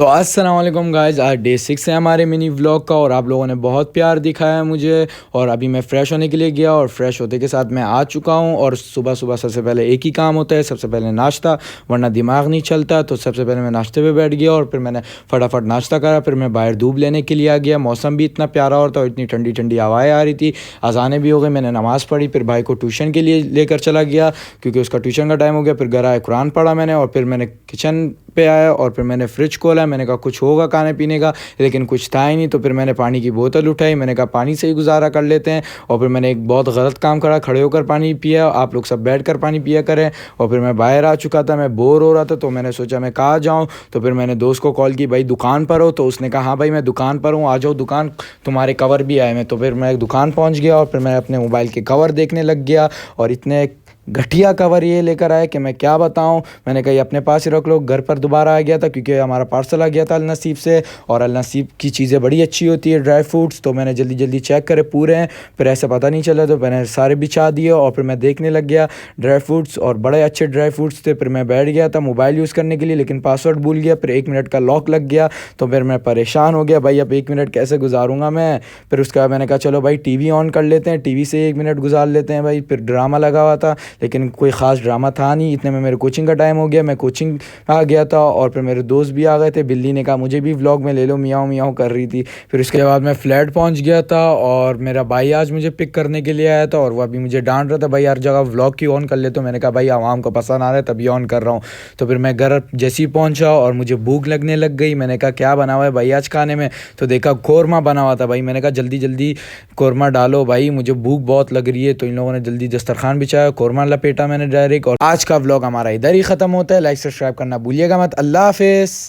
तो अस्सलाम वालेकुम गाइस, आज डे 6 है हमारे मिनी व्लॉग का और आप लोगों ने बहुत प्यार दिखाया है मुझे। और अभी मैं फ़्रेश होने के लिए गया और फ्रेश होते के साथ मैं आ चुका हूँ। और सुबह सुबह सबसे पहले एक ही काम होता है, सबसे पहले नाश्ता, वरना दिमाग नहीं चलता। तो सबसे पहले मैं नाश्ते पे बैठ गया और फिर मैंने फटाफट नाश्ता करा। फिर मैं बाहर धूप लेने के लिए आ गया। मौसम भी इतना प्यारा और था और इतनी ठंडी ठंडी हवाएँ आ रही थी। अज़ानें भी हो गई, मैंने नमाज़ पढ़ी, फिर भाई को ट्यूशन के लिए लेकर चला गया क्योंकि उसका ट्यूशन का टाइम हो गया। फिर घर आए, कुरान पढ़ा मैंने और फिर मैंने किचन पे आया और फिर मैंने फ्रिज खोला। मैंने कहा कुछ होगा खाने पीने का, लेकिन कुछ था ही नहीं। तो फिर मैंने पानी की बोतल उठाई, मैंने कहा पानी से ही गुजारा कर लेते हैं। और फिर मैंने एक बहुत गलत काम करा, खड़े होकर पानी पिया। आप लोग सब बैठ कर पानी पिया करें। और फिर मैं बाहर आ चुका था, मैं बोर हो रहा था, तो मैंने सोचा मैं कहाँ जाऊँ। तो फिर मैंने दोस्त को कॉल की, भाई दुकान पर हो? तो उसने कहा हाँ भाई मैं दुकान पर हूँ, आ जाओ दुकान, तुम्हारे कवर भी आए हैं। तो फिर मैं दुकान पहुँच गया और फिर मैं अपने मोबाइल के कवर देखने लग गया। और इतने घटिया कवर ये लेकर आए कि मैं क्या बताऊं। मैंने कहा ये अपने पास ही रख लो। घर पर दोबारा आ गया था क्योंकि हमारा पार्सल आ गया था अलनसीब से। और अलनसीब की चीज़ें बड़ी अच्छी होती है, ड्राई फ्रूट्स। तो मैंने जल्दी जल्दी चेक करे पूरे हैं, फिर ऐसा पता नहीं चला तो मैंने सारे बिछा दिए और फिर मैं देखने लग गया ड्राई फ्रूट्स। और बड़े अच्छे ड्राई फ्रूट्स थे। फिर मैं बैठ गया था मोबाइल यूज़ करने के लिए, लेकिन पासवर्ड भूल गया। फिर 1 मिनट का लॉक लग गया। तो फिर मैं परेशान हो गया, भाई अब 1 मिनट कैसे गुजारूंगा मैं। फिर उसके बाद मैंने कहा चलो भाई टीवी ऑन कर लेते हैं, टीवी से 1 मिनट गुजार लेते हैं भाई। फिर ड्रामा लगा हुआ था, लेकिन कोई ख़ास ड्रामा था नहीं। इतने में मेरे कोचिंग का टाइम हो गया, मैं कोचिंग आ गया था। और फिर मेरे दोस्त भी आ गए थे। बिल्ली ने कहा मुझे भी व्लॉग में ले लो, मियाऊं मियाऊं कर रही थी। फिर उसके बाद मैं फ्लैट पहुंच गया था और मेरा भाई आज मुझे पिक करने के लिए आया था। और वो अभी मुझे डांट रहा था, भाई हर जगह व्लॉग क्यों ऑन कर ले। तो मैंने कहा भाई आवाम को पसंद आ रहा है तभी ऑन कर रहा हूँ। तो फिर मैं घर जैसे ही पहुँचा और मुझे भूख लगने लग गई। मैंने कहा क्या बना हुआ है भाई आज खाने में? तो देखा कौरमा बना हुआ था भाई। मैंने कहा जल्दी जल्दी कौरमा डालो भाई, मुझे भूख बहुत लग रही है। तो इन लोगों ने जल्दी दस्तरखान बिछाया, कौरमा लपेटा मैंने डायरेक्ट। और आज का व्लॉग हमारा इधर ही ख़त्म होता है। लाइक सब्सक्राइब करना भूलिएगा मत। अल्लाह हाफिज़।